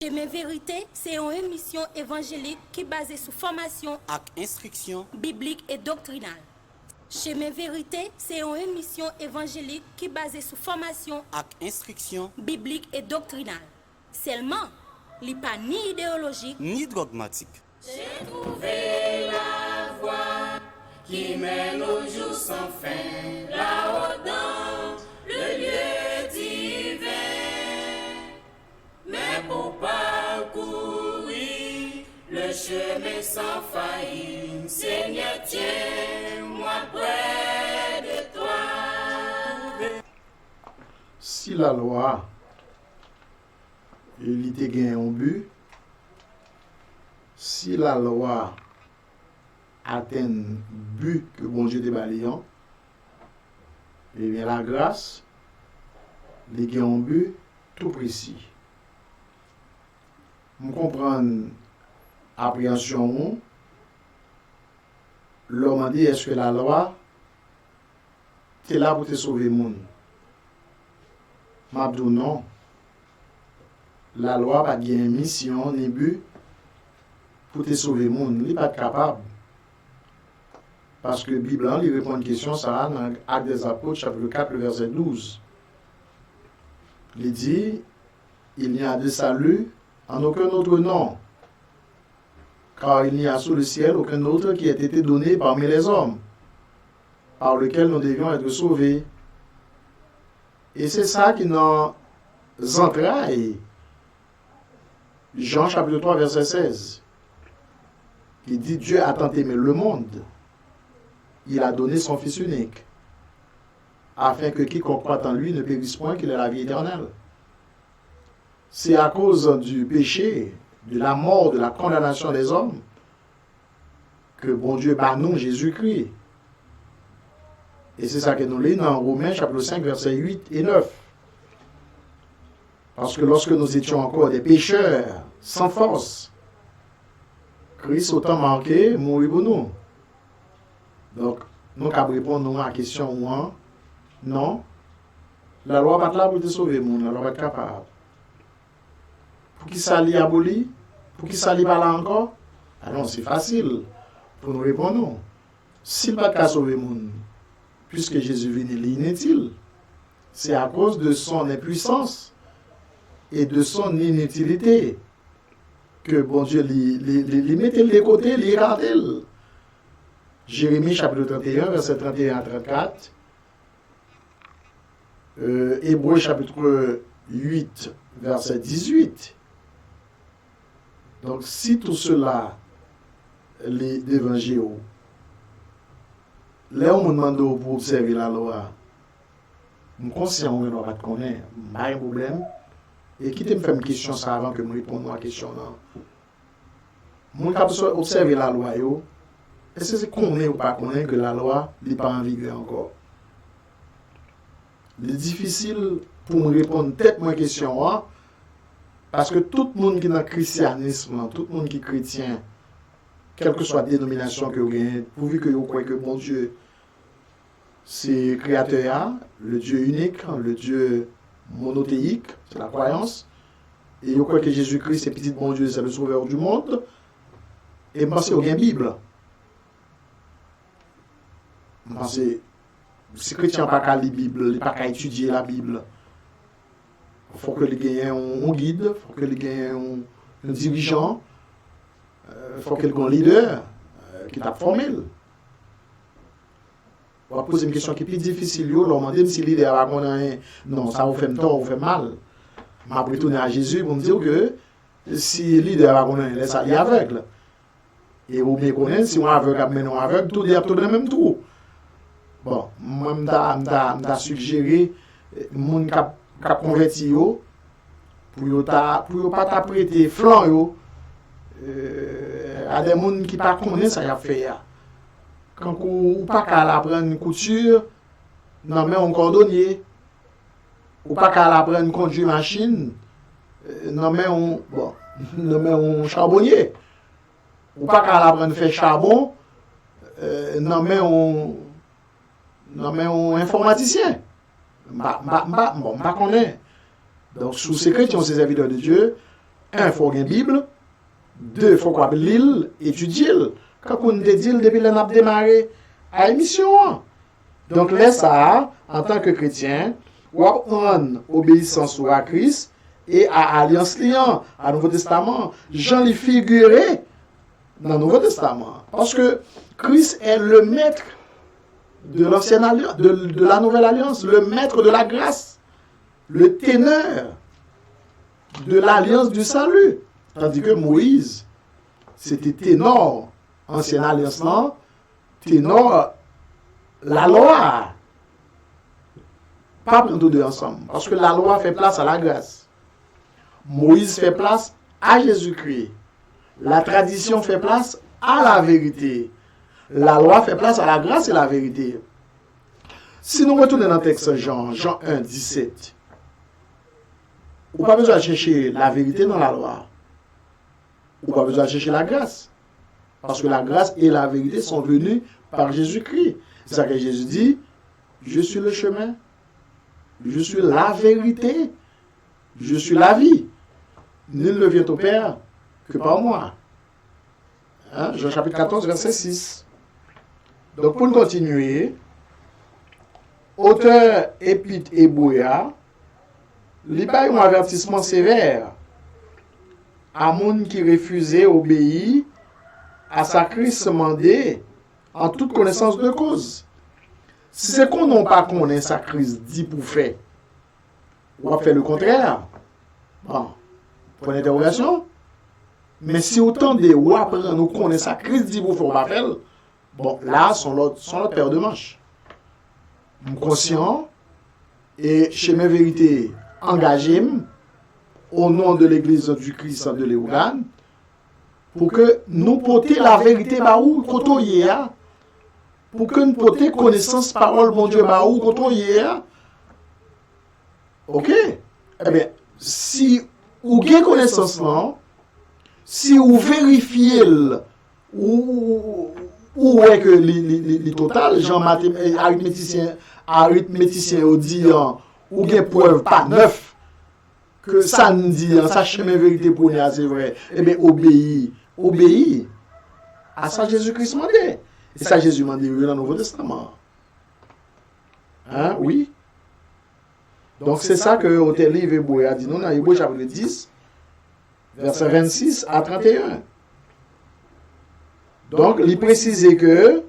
Chemin Vérité, c'est une émission évangélique qui est basée sur formation et instruction biblique et doctrinale. Chemin Vérité, c'est une émission évangélique qui est basée sur formation et instruction biblique et doctrinale. Seulement, il n'y a pas ni idéologique ni dogmatique. J'ai trouvé la voie qui mène au jour sans fin, là-haut dans le lieu divin. Mais pour parcourir le chemin sans faillite, Seigneur, tiens-moi près de toi. Si la loi il était gagné un but, si la loi atteint le but que bon Dieu débalayant, et bien la grâce, il gagne un but tout précis. Nous comprenons l'appréhension, l'homme dit est-ce que la loi est là pour te sauver le monde? M'abdou non. La loi n'a pas de mission ni but pour te sauver le monde. Il n'est pas capable. Parce que la Bible, il répond à une question, ça dans Actes des Apôtres, chapitre 4, le verset 12. Il dit, il n'y a de salut en aucun autre nom, car il n'y a sous le ciel aucun autre qui ait été donné parmi les hommes, par lequel nous devions être sauvés. Et c'est ça qui nous entraille. Jean chapitre 3, verset 16. Il dit, Dieu a tant aimé le monde, il a donné son Fils unique, afin que quiconque croit en lui ne périsse point, qu'il ait la vie éternelle. C'est à cause du péché, de la mort, de la condamnation des hommes, que bon Dieu bat nous Jésus-Christ. Et c'est ça que nous lisons dans Romains chapitre 5, versets 8 et 9. Parce que lorsque nous étions encore des pécheurs, sans force, Christ autant manqué, mourir pour nous. Donc, nous avons répondu à la question non. La loi va être là pour te sauver, la loi va être capable. Pour qui ça l'y aboli? Pour qui ça l'y pas là encore? Alors, c'est facile pour nous répondre non. S'il ne va pas sauver le monde, puisque Jésus vient, il est inutile. C'est à cause de son impuissance et de son inutilité que bon Dieu les mettait de côté, les ratait. Jérémie chapitre 31, verset 31 à 34. Hébreux chapitre 8, verset 18. Donc, si tout cela, les évangiles, là où on demande pour observer la loi, je suis conscient que nous ne connaissons pas de problème. Et qui te fait une question ça avant que je réponde à la question? Je suis observer la loi. Est-ce que c'est qu'on est ou pas qu'on est que la loi n'est pas en vigueur encore? C'est difficile pour me répondre tête à question. Parce que tout le monde qui est dans le christianisme, tout le monde qui est chrétien, quelle que soit la dénomination que vous avez, pourvu que vous croyez que bon Dieu, c'est créateur, le Dieu unique, le Dieu monothéique, c'est la croyance, et vous croyez que Jésus-Christ, c'est petit bon Dieu, c'est le sauveur du monde, et vous pensez qu'il y a une Bible. Vous pensez, si les chrétiens n'ont pas qu'à lire la Bible, ils n'ont pas qu'à étudier la Bible. Il faut que les ait un guide, il faut que les ait un dirigeant, il faut que les ait un leader qui t'a formé. On va poser une question qui est plus difficile, on va demander si le leader va connaître, non, ça vous fait tort, vous fait mal. Je vais retourner à Jésus pour me dire que si le leader va connaître, laisse aller aveugle. Et vous me connaissez, si on est aveugle, maintenant aveugle, tout est dans le même trou. Bon, moi, je suggéré les gens qui ont converti pour ne pas prêter flanc à des gens qui ne connaissent pas ça fait. Quand vous ne pas apprendre une couture, non mais un cordonnier. Ou pas apprendre une conduire machine, non mais un charbonnier. Ou pas apprendre à faire charbon, non mais un informaticien. Je ne connais pas. Donc, sous ces chrétiens, ces serviteurs de Dieu, il faut une Bible. 2, il faut qu'on lire, étudier. Quand on te dit depuis qu'on a démarré à l'émission. Donc là, ça, en tant que chrétien, on prend obéissance à Christ et à Alliance Liant, à Nouveau Testament. Jean les figuré dans le Nouveau Testament. Parce que Christ est le maître de l'ancienne alliance, de la nouvelle alliance, le maître de la grâce, le ténor de l'alliance du salut. Tandis que Moïse, c'était ténor, ancienne alliance, non? Ténor, la loi. Pas prendre tous deux ensemble. Parce que la loi fait place à la grâce. Moïse fait place à Jésus-Christ. La tradition fait place à la vérité. La loi fait place à la grâce et la vérité. Si nous retournons dans le texte Jean 1, 17, on n'a pas besoin de chercher la vérité dans la loi. On n'a pas besoin de chercher la grâce. Parce que la grâce et la vérité sont venues par Jésus-Christ. C'est ça que Jésus dit, je suis le chemin, je suis la vérité, je suis la vie. Nul ne vient au Père que par moi. Hein? Jean chapitre 14, verset 6. Donc pour continuer, auteur Épître Hébreux, il a un avertissement sévère à monde qui refusait obéir à sa Christ mandé en toute connaissance de cause. Si c'est qu'on n'a pas connaît sa Christ dit pour faire, on va faire le contraire. Bon, point d'interrogation. Mais si autant de ou après nous connaissons sa Christ dit pour faire, on va faire. Bon, là, sont l'autre paire de manches. Je suis conscient et chez mes vérités engagé au nom de l'Église du Christ de Léogane pour que nous portions la vérité baou côté pour que nous portions connaissance parole mon Dieu baou côté. OK? Eh bien, si vous avez connaissance là, si vous vérifiez ou est que les total, Jean arithméticien au dit ou bien preuve pas neuf que ça nous dit ça chemin vérité pour nous c'est vrai. Eh bien obéis à ça Jésus-Christ m'a dit. Et ça Jésus m'a dit dans le Nouveau Testament. Hein, oui. Donc c'est ça que Hôtel Livre Hébreux a dit nous dans Hébreux chapitre 10 verset 26 à 31. Donc, il précise que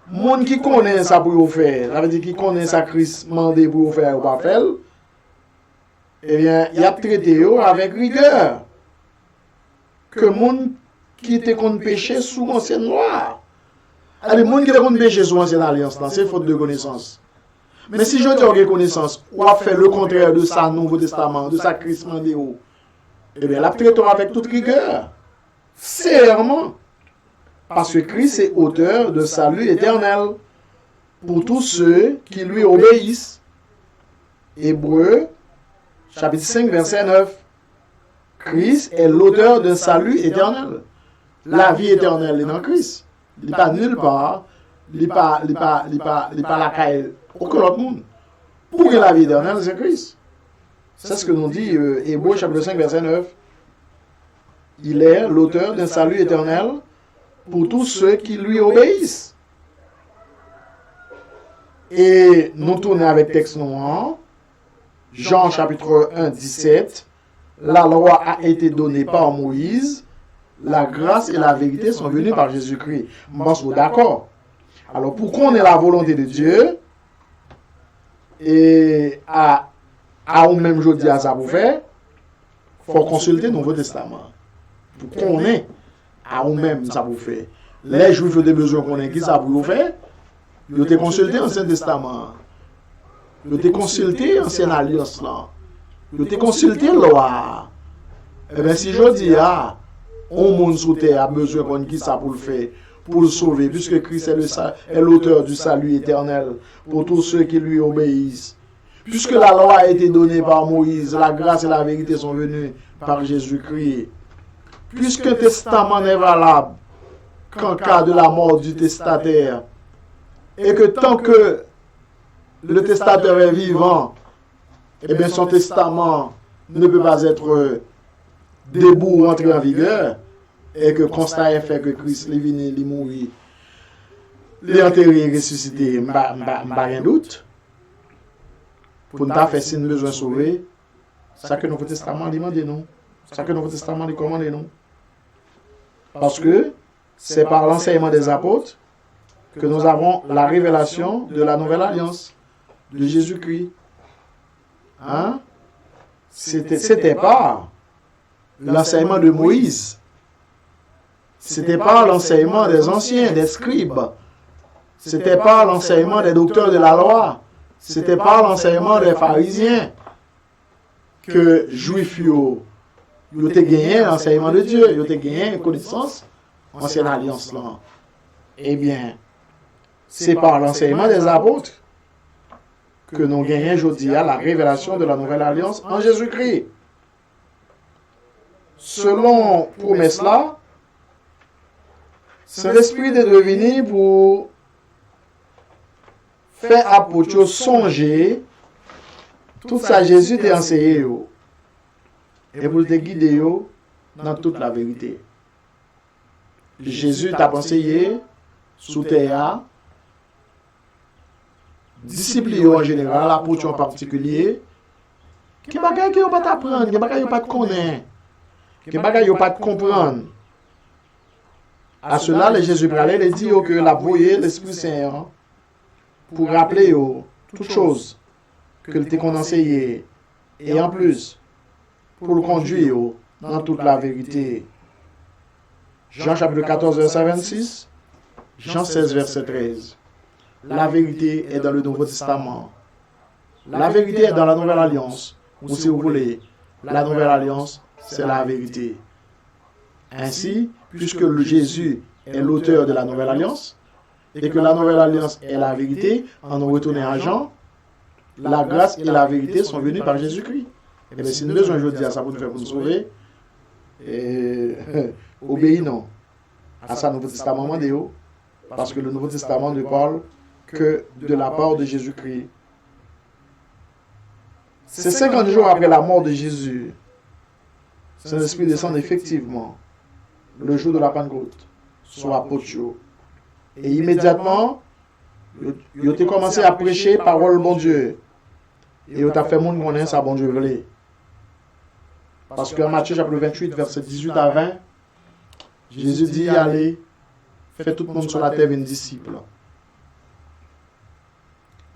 monde qui connaît ça pour faire, ça veut dire qui connaît ça Christ mandé pour faire ou pas faire, eh bien, il a traité avec rigueur. Que monde qui était contre péché sous l'ancienne loi. Les monde qui était contre péché sous l'ancienne alliance, c'est faute de connaissance. Mais si je dis connaissance, ou a fait le contraire de ça Nouveau Testament, de ça Christ mandé, eh bien, il a traité avec toute rigueur. Sévèrement. Parce que Christ est auteur de salut éternel pour tous ceux qui lui obéissent. Hébreux, chapitre 5, verset 9. Christ est l'auteur d'un salut éternel. La vie éternelle est dans Christ. Il n'est pas nulle part. Il n'est pas la caille. Aucun autre monde. Pour que la vie éternelle, c'est Christ. C'est ce que nous dit Hébreux, chapitre 5, verset 9. Il est l'auteur d'un salut éternel pour tous ceux qui lui obéissent. Et nous tournons avec texte noir. Jean chapitre 1, 17. La loi a été donnée par Moïse. La grâce et la vérité sont venues par Jésus-Christ. Moi, je suis d'accord. Alors, pour qu'on ait la volonté de Dieu, et à ou même je dis à ça pour faire, il faut consulter le Nouveau Testament. Pour qu'on ait à ou même ça pour faire. Les Juifs ont des besoins qu'on ait qui ça pour faire. Ils ont consulté l'Ancien Testament. Ils ont consulté l'Ancienne Alliance. Ils ont consulté la loi. Eh bien, si je dis, on monde sous terre a besoin qu'on ait qui ça pour le faire, pour le sauver, puisque Christ est l'auteur du salut éternel pour tous ceux qui lui obéissent. Puisque la loi a été donnée par Moïse, la grâce et la vérité sont venues par Jésus-Christ. Puisque le testament n'est valable qu'en cas de la mort du testataire, et que tant que le testateur est vivant, eh bien son testament ne peut pas être debout entrer en vigueur, et que constat est fait que Christ est venu, il est mort, il est enterré, il est ressuscité, pas rien doute. Pour nous faire si nous avons besoin de sauver, ça que le Nouveau Testament demande nous. Ça que le Nouveau Testament commande nous. Parce que c'est par l'enseignement des apôtres que nous avons la révélation de la nouvelle alliance de Jésus-Christ. Hein? C'était pas l'enseignement de Moïse. C'était pas l'enseignement des anciens, des scribes. C'était pas l'enseignement des docteurs de la loi. C'était pas l'enseignement des pharisiens que juifs yo te gagné l'enseignement de Dieu, yo te gagné connaissance ancienne alliance là. Eh bien, c'est par l'enseignement des apôtres que nous gagnons aujourd'hui la révélation de la nouvelle alliance en Jésus-Christ. Selon promesse là, c'est l'esprit de devenir pour faire apôtre songer tout ça Jésus t'a enseigné et pour te guider dans toute la vérité. Jésus t'a enseigné sous terre, disciples en général, apôtres en particulier, qui bagaille qui pas t'apprendre, qui bagaille pas te connaître, qui bagaille pas te comprendre. À cela, le Jésus parlait, il dit que la voyé l'Esprit Saint pour rappeler toutes choses que t'es enseigné et en plus pour le conduire dans toute la vérité. Jean chapitre 14 verset 26, Jean 16 verset 13. La vérité est dans le Nouveau Testament. La vérité est dans la Nouvelle Alliance. Ou si vous voulez, la Nouvelle Alliance, c'est la vérité. Ainsi, puisque le Jésus est l'auteur de la Nouvelle Alliance, et que la Nouvelle Alliance est la vérité, en nous retournant à Jean, la grâce et la vérité sont venues par Jésus-Christ. Et bien, si nous besoin aujourd'hui à ça pour nous faire pour nous sauver, obéissons à ça Nouveau Testament mandéo, parce que le Nouveau Testament ne parle que de la part de Jésus-Christ. C'est 50 jours après la mort de Jésus. Saint-Esprit descend effectivement le jour de la Pentecôte sur l'apôtre. Et immédiatement, il a commencé à prêcher parole bon Dieu. Et il a fait monde connaître sa bon Dieu voulait. Parce qu'en Matthieu chapitre 28, verset 18 à 20, Jésus dit, allez, faites tout le monde sur la terre une disciple.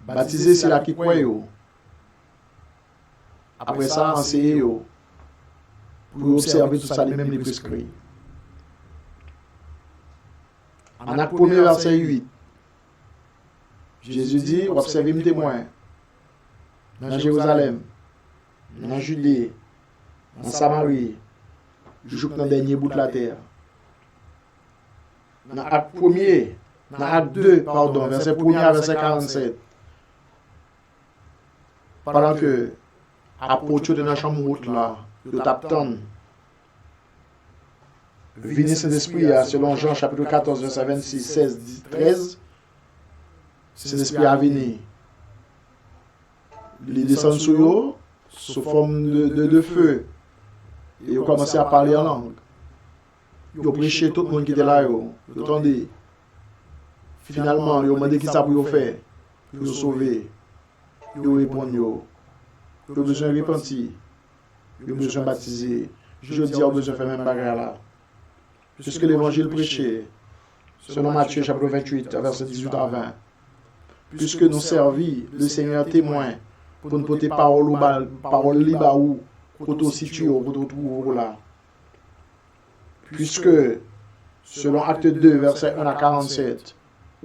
Baptisez ceux qui croient. Après ça, enseignez pour observer tout ça, les mêmes les prescrits. En Acte 1er, verset 8, Jésus dit, observez mes témoins dans Jérusalem, dans Judée, dans Samarie, jusqu'au dernier bout de la terre. Dans Acte 1er, dans Acte 2, pardon, verset 1er à verset 47, pendant que apôtre de la chambre là, de Tapton, venez Saint-Esprit, selon Jean chapitre 14, verset 26, 16, 10, 13, Saint-Esprit a venu. Il descend sur eux, sous forme de feu. Et ils ont commencé à parler en langue. Ils ont prêché tout le monde qui était là. Ils ont entendu. Finalement, ils ont demandé qui ça pour faire. Pour sauver. Ils ont répondu. Ils ont besoin de repentir. Ils ont besoin de baptiser. Je dis, ils ont besoin de faire même bagarre là. Puisque l'évangile prêché, selon Matthieu chapitre 28, verset 18 à 20. Puisque nous servis le Seigneur témoin pour nous porter parole libre ou pour nous situer pour nous trouver là. Puisque, selon Acte 2, verset 1 à 47,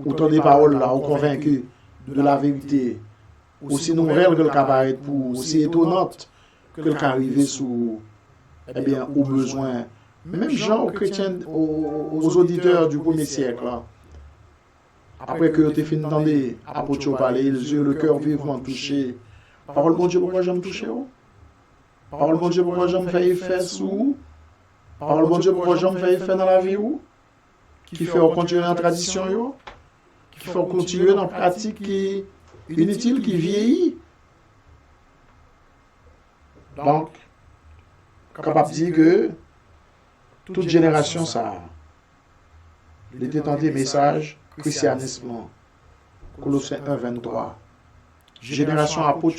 autant des paroles là, ou convaincus de la vérité, aussi nouvelle que le cabaret, pour aussi étonnante que le arrivé sous, eh bien, aux besoins, même gens aux chrétiens, aux auditeurs du 1er siècle là. Après que tu as fini d'entendre apôtre parler, les yeux, le cœur vivement touché. Parole bon Dieu, pourquoi j'aime toucher? Parole bon Dieu, pourquoi j'aime faire effet sous? Parole bon Dieu, pourquoi j'aime faire effet dans la vie? Qui fait continuer dans la tradition? Qui fait continuer dans la pratique qui inutile, qui vieillit? Donc, capable de dire que toute génération ça était tenté message christianisme Colossiens 1 23 génération apôtre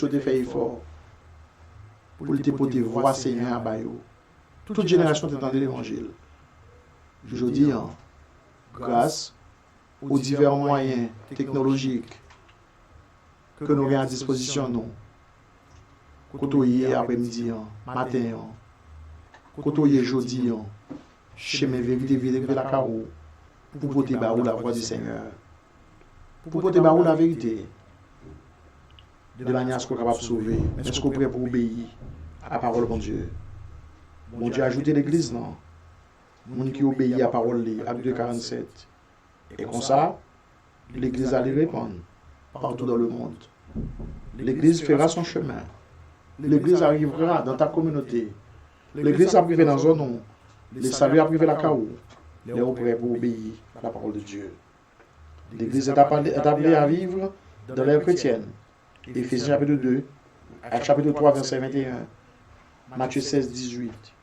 te fait effort pour te porter voix Seigneur à Bayo. Toute génération te tenté l'évangile. Je dis grâce aux divers moyens technologiques que nous avons à disposition nous. Côtoyer après-midi, matin, côtoyer jeudi, chemin vérité de la carreau, pour porter la voix du Seigneur. Pour porter la vérité. De manière à ce qu'on est capable de sauver. Est-ce qu'on est prêt pour obéir à la parole de Dieu? Bon Dieu a ajouté l'église, non? Les gens qui obéissent à la parole, Acte 2:47. Et comme ça, l'église allait répandre partout dans le monde. L'église fera son chemin. L'église arrivera dans ta communauté. L'église a privé dans un nom. Le salut a privé la carreau. Les gens prêts pour obéir à la parole de Dieu. L'église est appelée à vivre dans l'ère chrétienne. Éphésiens chapitre 2, chapitre 3, verset 21. Matthieu 16, 18.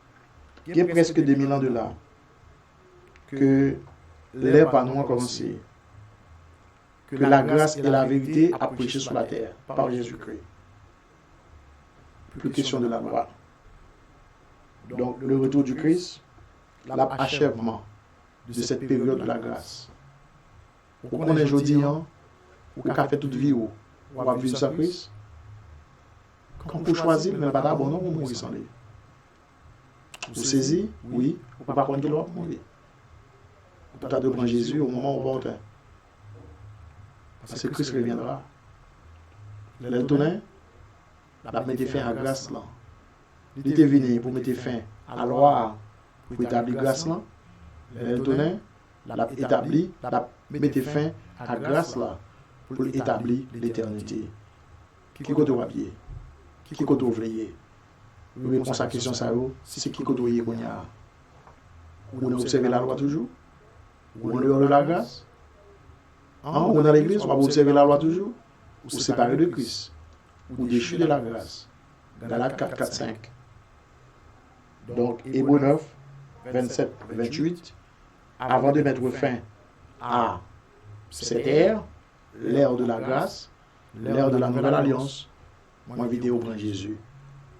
Il y a presque 2000 ans de là que l'ère par nous a commencé. Que la grâce et la vérité a prêché sur la terre par Jésus-Christ. Plus question de la gloire. Donc le retour du Christ, l'achèvement de cette période de la grâce. Vous connaissez aujourd'hui, vous avez fait toute vie, vous avez vivre sans Christ. Quand vous choisissez, vous n'avez pas d'abord, non, vous mourrez sans lui. Vous saisissez, oui, vous ne pouvez pas prendre de l'autre, mourir. Vous avez de prendre Jésus au moment opportun. Parce que Christ reviendra. Le tonnerre, la mettre fin à la grâce là. Il était venu pour mettre fin à la loi, pour établir la grâce là. Le tonnerre, la établi, la mettre fin à la grâce là, pour établir l'éternité. Qui côté au pied? Qui côté au vleillé? Nous répondons à la question ça, c'est qui côté au yé qu'on y a? On a observé la loi toujours? Ou on dehors de la grâce? On est dans l'église, on va observer la loi toujours? Ou séparé de Christ? Ou déchu de la grâce? Galates 4, 4, 5. Donc, Hébreux 9, 27, 28. Avant de mettre fin à cette ère, l'ère de la grâce, l'ère de la nouvelle alliance, moi, vidéo pour Jésus.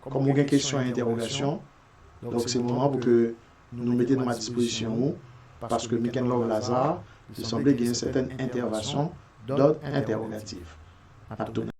Comme vous avez une question et interrogation, donc c'est le moment pour que nous nous mettions à disposition, parce que Michael Love Lazare, il semblait qu'il y ait une certaine intervention d'ordre interrogatif.